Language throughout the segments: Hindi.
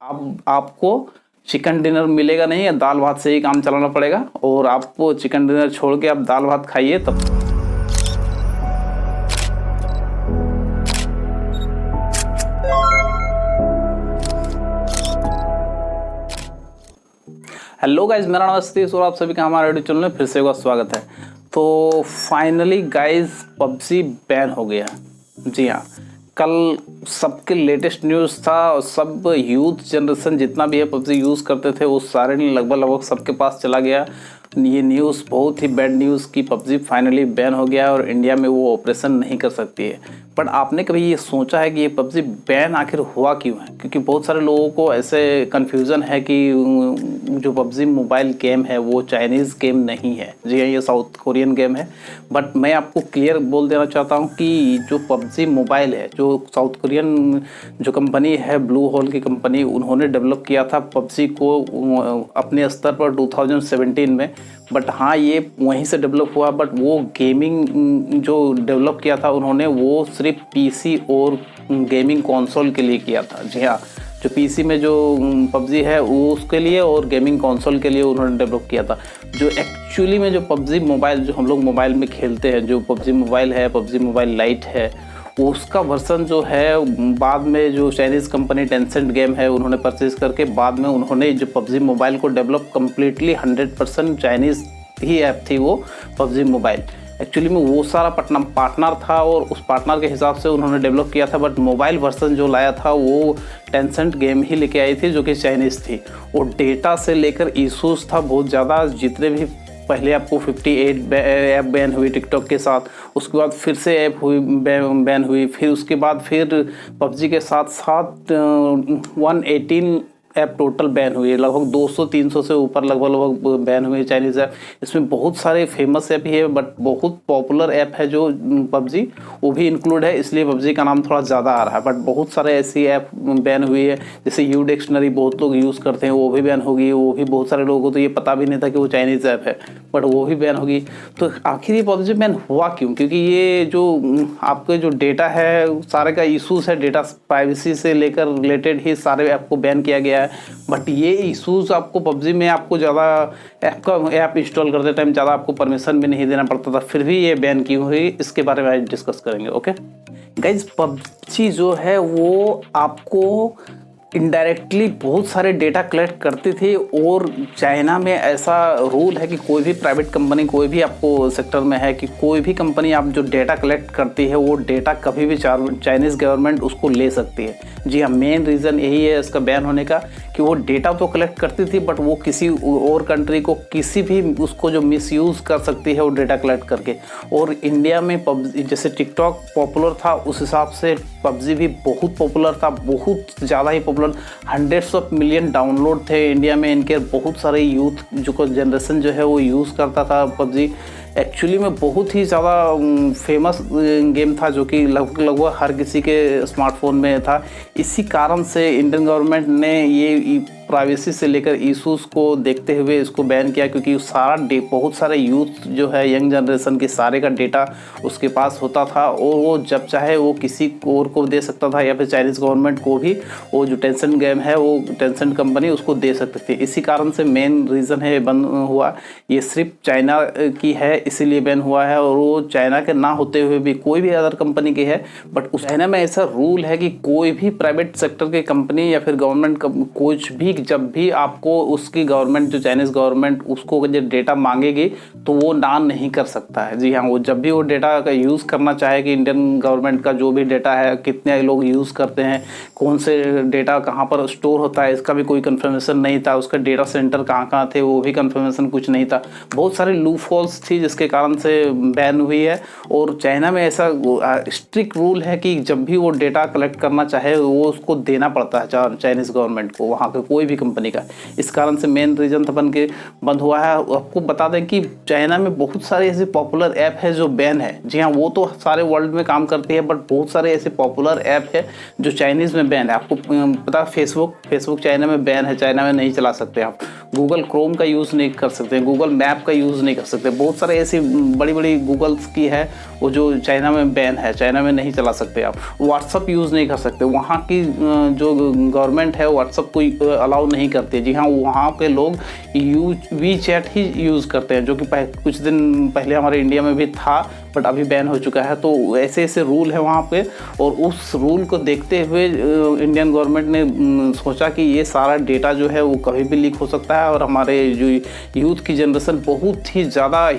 अब आपको चिकन डिनर मिलेगा नहीं, या दाल भात से ही काम चलाना पड़ेगा। और आपको चिकन डिनर छोड़ के आप दाल भात खाइए तब। हेलो गाइज, मेरा नाम सतीश और आप सभी का हमारे यूट्यूब चैनल में फिर से एक बार स्वागत है। तो फाइनली गाइज पबजी बैन हो गया। जी हाँ, कल सबके लेटेस्ट न्यूज़ था और सब यूथ जनरेशन जितना भी है पबजी यूज़ करते थे वो सारे लगभग सबके पास चला गया ये न्यूज़। बहुत ही बैड न्यूज़ कि पबजी फाइनली बैन हो गया और इंडिया में वो ऑपरेशन नहीं कर सकती है। बट आपने कभी ये सोचा है कि ये पबजी बैन आखिर हुआ क्यों है? क्योंकि बहुत सारे लोगों को ऐसे कन्फ्यूज़न है कि जो पबजी मोबाइल गेम है वो चाइनीज़ गेम नहीं है। जी हाँ, ये साउथ कोरियन गेम है। बट मैं आपको क्लियर बोल देना चाहता हूँ कि जो पबजी मोबाइल है, जो साउथ कोरियन जो कंपनी है ब्लू होल की कंपनी, उन्होंने डेवलप किया था पबजी को अपने स्तर पर 2017 में। बट हाँ, ये वहीं से डेवलप हुआ। बट वो गेमिंग जो डेवलप किया था उन्होंने वो सिर्फ पीसी और गेमिंग कंसोल के लिए किया था। जी हाँ, जो पीसी में जो पबजी है वो उसके लिए और गेमिंग कंसोल के लिए उन्होंने डेवलप किया था। जो एक्चुअली में जो पबजी मोबाइल जो हम लोग मोबाइल में खेलते हैं, जो पबजी मोबाइल है, पबजी मोबाइल लाइट है, उसका वर्सन जो है बाद में जो चाइनीज़ कंपनी टेंसेंट गेम है उन्होंने परचेज़ करके बाद में उन्होंने जो पबजी मोबाइल को डेवलप कम्प्लीटली 100% चाइनीज़ ही ऐप थी वो पबजी मोबाइल। एक्चुअली में वो सारा पार्टनर था और उस पार्टनर के हिसाब से उन्होंने डेवलप किया था। बट मोबाइल वर्सन जो लाया था वो टेंसेंट गेम ही लेके आई थी जो कि चाइनीज़ थी। और डेटा से लेकर इशूज़ था बहुत ज़्यादा। जितने भी पहले आपको 58 ऐप बैन हुई टिकटॉक के साथ, उसके बाद फिर से ऐप हुई बैन हुई, फिर उसके बाद फिर पबजी के साथ साथ 118 ऐप टोटल बैन हुई है। लगभग 200-300 से ऊपर लगभग बैन हुई है चाइनीज़ ऐप। इसमें बहुत सारे फेमस ऐप ही है बट बहुत पॉपुलर ऐप है जो पबजी, वो भी इंक्लूड है, इसलिए पबजी का नाम थोड़ा ज़्यादा आ रहा है। बट बहुत सारे ऐसी ऐप बैन हुई है, जैसे यू डिक्शनरी बहुत लोग यूज़ करते हैं, वो भी बैन होगी। वो भी बहुत सारे लोगों को तो ये पता भी नहीं था कि वो चाइनीज़ ऐप है, बट वो भी बैन होगी। तो आखिर ये पबजी बैन हुआ क्यों? क्योंकि ये जो आपके जो डेटा है सारे का इशूज़ है, डेटा प्राइवेसी से लेकर रिलेटेड ही सारे ऐप को बैन किया गया है। बट ये इशूज़ आपको पबजी में आपको ज़्यादा ऐप इंस्टॉल करते टाइम ज़्यादा आपको परमिशन भी नहीं देना पड़ता था, फिर भी ये बैन क्यों हुई इसके बारे में आज डिस्कस करेंगे। ओके गाइज, पबजी जो है वो आपको इनडायरेक्टली बहुत सारे डेटा कलेक्ट करती थी। और चाइना में ऐसा रूल है कि कोई भी प्राइवेट कंपनी, कोई भी आपको सेक्टर में है कि कोई भी कंपनी आप जो डेटा कलेक्ट करती है वो डेटा कभी भी चाइनीज़ गवर्नमेंट उसको ले सकती है। जी हाँ, मेन रीज़न यही है इसका बैन होने का कि वो डेटा तो कलेक्ट करती थी बट वो किसी और कंट्री को किसी भी उसको जो मिसयूज़ कर सकती है वो डेटा कलेक्ट करके। और इंडिया में पबजी जैसे टिकटॉक पॉपुलर था उस हिसाब से पबजी भी बहुत पॉपुलर था, बहुत ज़्यादा ही पॉपुलर। 100 मिलियन डाउनलोड थे इंडिया में इनके। बहुत सारे यूथ जो जनरेशन जो है वो यूज़ करता था पबजी। एक्चुअली में बहुत ही ज़्यादा फेमस गेम था जो कि लगभग हर किसी के स्मार्टफोन में था। इसी कारण से इंडियन गवर्नमेंट ने ये प्राइवेसी से लेकर इशूज़ को देखते हुए इसको बैन किया, क्योंकि सारा बहुत सारे यूथ जो है यंग जनरेशन के सारे का डेटा उसके पास होता था और वो जब चाहे वो किसी और को दे सकता था या फिर चाइनीज़ गवर्नमेंट को भी वो जो टेंसेंट गेम है वो टेंसेंट कंपनी उसको दे सकती थी। इसी कारण से मेन रीज़न है बंद हुआ। ये सिर्फ चाइना की है इसीलिए बैन हुआ है, और वो चाइना के ना होते हुए भी कोई भी अदर कंपनी की है। बट उस चाइना में ऐसा रूल है कि कोई भी प्राइवेट सेक्टर की कंपनी या फिर गवर्नमेंट कुछ भी जब भी आपको उसकी गवर्नमेंट जो चाइनीज़ गवर्नमेंट उसको जब डेटा मांगेगी तो वो ना नहीं कर सकता है। जी हाँ, वो जब भी वो डेटा का यूज़ करना चाहे कि इंडियन गवर्नमेंट का जो भी डेटा है, कितने लोग यूज़ करते हैं, कौन से डेटा कहाँ पर स्टोर होता है, इसका भी कोई कंफर्मेशन नहीं था। उसका डेटा सेंटर कहाँ कहाँ थे वो भी कंफर्मेशन कुछ नहीं था। बहुत सारे लूप होल्स थी जिसके कारण से बैन हुई है। और चाइना में ऐसा स्ट्रिक्ट रूल है कि जब भी वो डेटा कलेक्ट करना चाहे वो उसको देना पड़ता है चाइनीज़ गवर्नमेंट को। वहाँ के कोई कोई भी कंपनी का। इस कारण से मेन रीज़न था बंद हुआ है। आपको बता दें कि चाइना में बहुत सारे ऐसे पॉपुलर ऐप है जो बैन है। जी हाँ, वो तो सारे वर्ल्ड में काम करती है, बट बहुत सारे ऐसे पॉपुलर ऐप है जो चाइनीज़ में बैन है। आपको पता है फेसबुक चाइना में बैन है, चाइना में नहीं चला सकते आप। गूगल क्रोम का यूज़ नहीं कर सकते, गूगल मैप का यूज़ नहीं कर सकते। बहुत सारे ऐसी बड़ी बड़ी गूगल्स की है वो जो चाइना में बैन है, चाइना में नहीं चला सकते आप। व्हाट्सअप यूज़ नहीं कर सकते, वहाँ की जो गवर्नमेंट है व्हाट्सअप को अलाउ नहीं करती है। जी हाँ, वहाँ पे लोग वीचैट ही यूज़ करते हैं, जो कि कुछ दिन पहले हमारे इंडिया में भी था बट अभी बैन हो चुका है। तो ऐसे ऐसे रूल है वहाँ पे, और उस रूल को देखते हुए इंडियन गवर्नमेंट ने सोचा कि ये सारा डेटा जो है वो कभी भी लीक हो सकता है, और हमारे जो यूथ की जनरेशन बहुत ही ज़्यादा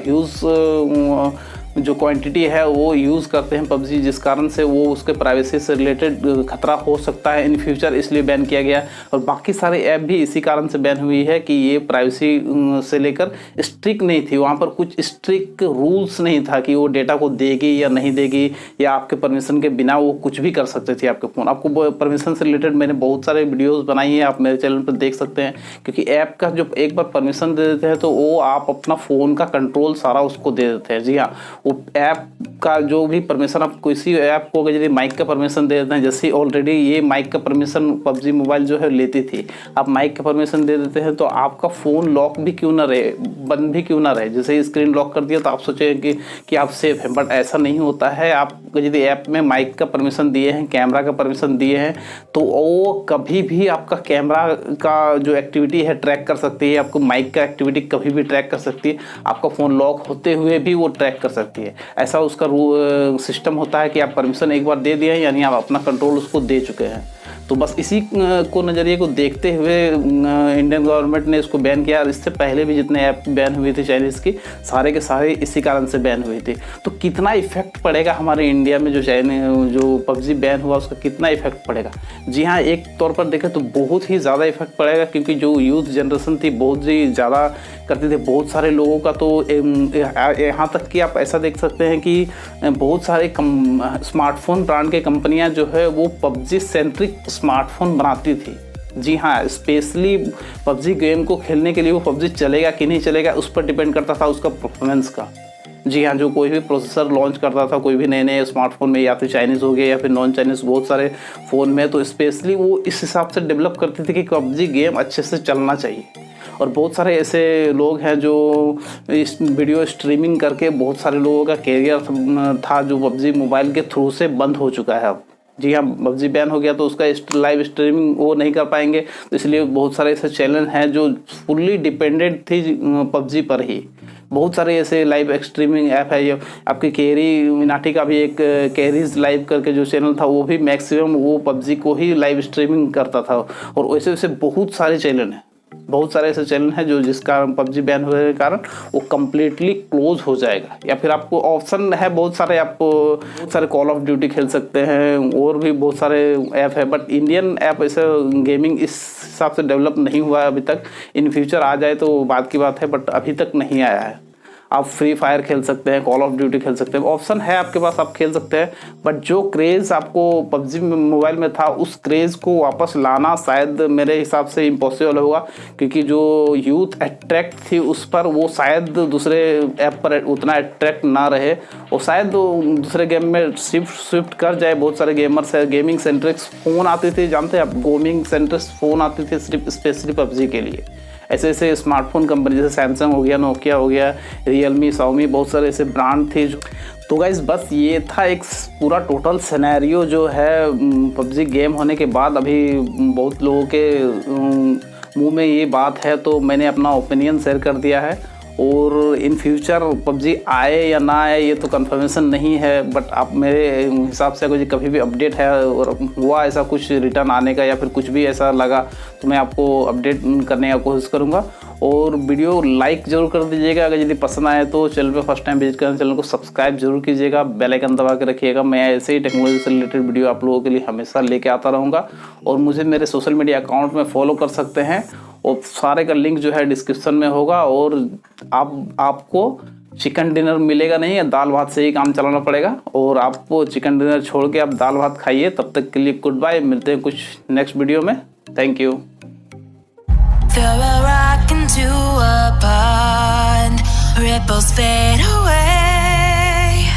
जो क्वांटिटी है वो यूज़ करते हैं पबजी, जिस कारण से वो उसके प्राइवेसी से रिलेटेड खतरा हो सकता है इन फ्यूचर, इसलिए बैन किया गया। और बाकी सारे ऐप भी इसी कारण से बैन हुई है कि ये प्राइवेसी से लेकर स्ट्रिक्ट नहीं थी, वहाँ पर कुछ स्ट्रिक्ट रूल्स नहीं था कि वो डेटा को देगी या नहीं देगी, या आपके परमिशन के बिना वो कुछ भी कर सकते थे आपके फ़ोन। आपको परमिशन से रिलेटेड मैंने बहुत सारे वीडियोज़ बनाई हैं, आप मेरे चैनल पर देख सकते हैं। क्योंकि ऐप का जो एक बार परमिशन दे देते हैं तो वो आप अपना फ़ोन का कंट्रोल सारा उसको दे देते हैं। जी हाँ, वो ऐप का जो भी परमिशन, आप किसी ऐप को यदि माइक का परमिशन दे देते हैं, जैसे ऑलरेडी ये माइक का परमिशन पबजी मोबाइल जो है लेती थी, आप माइक का परमिशन दे देते हैं तो आपका फ़ोन लॉक भी क्यों ना रहे, बंद भी क्यों ना रहे, जैसे स्क्रीन लॉक कर दिया तो आप सोचेंगे कि आप सेफ हैं, बट ऐसा नहीं होता है। आप यदि ऐप में माइक का परमिशन दिए हैं, कैमरा का परमिशन दिए हैं, तो वो कभी भी आपका कैमरा का जो एक्टिविटी है ट्रैक कर सकती है, आपको माइक का एक्टिविटी कभी भी ट्रैक कर सकती है, आपका फ़ोन लॉक होते हुए भी वो ट्रैक कर सकती है। ऐसा उसका सिस्टम होता है कि आप परमिशन एक बार दे दिए हैं यानी आप अपना कंट्रोल उसको दे चुके हैं। तो बस इसी को नज़रिए को देखते हुए इंडियन गवर्नमेंट ने इसको बैन किया। और इससे पहले भी जितने ऐप बैन हुए थे चाइनीज़ की, सारे के सारे इसी कारण से बैन हुए थे। तो कितना इफेक्ट पड़ेगा हमारे इंडिया में जो पबजी बैन हुआ उसका कितना इफेक्ट पड़ेगा? जी हाँ, एक तौर पर देखें तो बहुत ही ज़्यादा इफेक्ट पड़ेगा, क्योंकि जो यूथ जनरेशन थी बहुत ही ज़्यादा करते थे। बहुत सारे लोगों का तो यहाँ तक कि आप ऐसा देख सकते हैं कि बहुत सारे स्मार्टफोन ब्रांड के कंपनियां जो है वो पबजी सेंट्रिक स्मार्टफोन बनाती थी। जी हाँ, स्पेशली पबजी गेम को खेलने के लिए वो पबजी चलेगा कि नहीं चलेगा उस पर डिपेंड करता था उसका परफॉर्मेंस का। जी हाँ, जो कोई भी प्रोसेसर लॉन्च करता था कोई भी नए नए स्मार्टफोन में, या फिर चाइनीज़ हो गया या फिर नॉन चाइनीज़ बहुत सारे फ़ोन में, तो स्पेशली वो इस हिसाब से डेवलप करते थे कि पबजी गेम अच्छे से चलना चाहिए। और बहुत सारे ऐसे लोग हैं जो इस वीडियो स्ट्रीमिंग करके बहुत सारे लोगों का कैरियर था जो पबजी मोबाइल के थ्रू से बंद हो चुका है अब। जी हाँ, पबजी बैन हो गया तो उसका लाइव स्ट्रीमिंग वो नहीं कर पाएंगे, तो इसलिए बहुत सारे ऐसे चैनल हैं जो फुल्ली डिपेंडेंट थी पबजी पर ही। बहुत सारे ऐसे लाइव स्ट्रीमिंग ऐप है। ये आपकी कैरी मिनाटी का भी एक कैरीज लाइव करके जो चैनल था वो भी मैक्सिमम वो पबजी को ही लाइव स्ट्रीमिंग करता था। और वैसे वैसे बहुत सारे चैनल हैं, बहुत सारे ऐसे चैनल हैं जो जिसका पबजी बैन होने के कारण वो कम्प्लीटली क्लोज हो जाएगा। या फिर आपको ऑप्शन है बहुत सारे, आप बहुत सारे कॉल ऑफ ड्यूटी खेल सकते हैं, और भी बहुत सारे ऐप है। बट इंडियन ऐप ऐसे गेमिंग इस हिसाब से डेवलप नहीं हुआ है अभी तक। इन फ्यूचर आ जाए तो बात की बात है, बट अभी तक नहीं आया है। आप फ्री फायर खेल सकते हैं, कॉल ऑफ ड्यूटी खेल सकते हैं, ऑप्शन है आपके पास, आप खेल सकते हैं। बट जो क्रेज़ आपको पबजी मोबाइल में था उस क्रेज़ को वापस लाना शायद मेरे हिसाब से इम्पॉसिबल होगा, क्योंकि जो यूथ अट्रैक्ट थी उस पर वो शायद दूसरे ऐप पर उतना अट्रैक्ट ना रहे, और शायद दूसरे गेम में शिफ्ट कर जाए। बहुत सारे गेमर्स है, गेमिंग सेंट्रिक्स फ़ोन आते थे, जानते हैं आप, गेमिंग सेंट्रिक्स फ़ोन आते थे सिर्फ स्पेशली पबजी के लिए। ऐसे ऐसे स्मार्टफोन कंपनी जैसे सैमसंग हो गया, नोकिया हो गया, रियलमी, शाओमी, बहुत सारे ऐसे ब्रांड थे जो। तो गाइस बस ये था एक पूरा टोटल सिनेरियो जो है पबजी गेम होने के बाद। अभी बहुत लोगों के मुंह में ये बात है तो मैंने अपना ओपिनियन शेयर कर दिया है। और इन फ्यूचर पबजी आए या ना आए ये तो कंफर्मेशन नहीं है, बट आप मेरे हिसाब से अगर कभी भी अपडेट है और हुआ ऐसा कुछ रिटर्न आने का या फिर कुछ भी ऐसा लगा तो मैं आपको अपडेट करने का कोशिश करूँगा। और वीडियो लाइक ज़रूर कर दीजिएगा, अगर यदि पसंद आए तो चैनल पे फर्स्ट टाइम विजिट करें, चैनल को सब्सक्राइब जरूर कीजिएगा, बेल आइकन दबा के रखिएगा। मैं ऐसे ही टेक्नोलॉजी से रिलेटेड वीडियो आप लोगों के लिए हमेशा लेके आता रहूँगा। और मुझे मेरे सोशल मीडिया अकाउंट में फॉलो कर सकते हैं, और सारे का लिंक जो है डिस्क्रिप्शन में होगा। और आपको चिकन डिनर मिलेगा नहीं, दाल भात से ही काम चलाना पड़ेगा। और आपको चिकन डिनर छोड़ के आप दाल भात खाइए। तब तक के लिए गुड बाय, मिलते हैं कुछ नेक्स्ट वीडियो में। Thank you. Throw a rock into a pond, ripples fade away.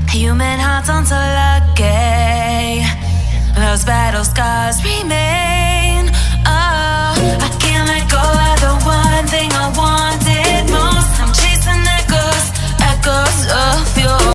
Human hearts aren't so lucky, those battle scars remain.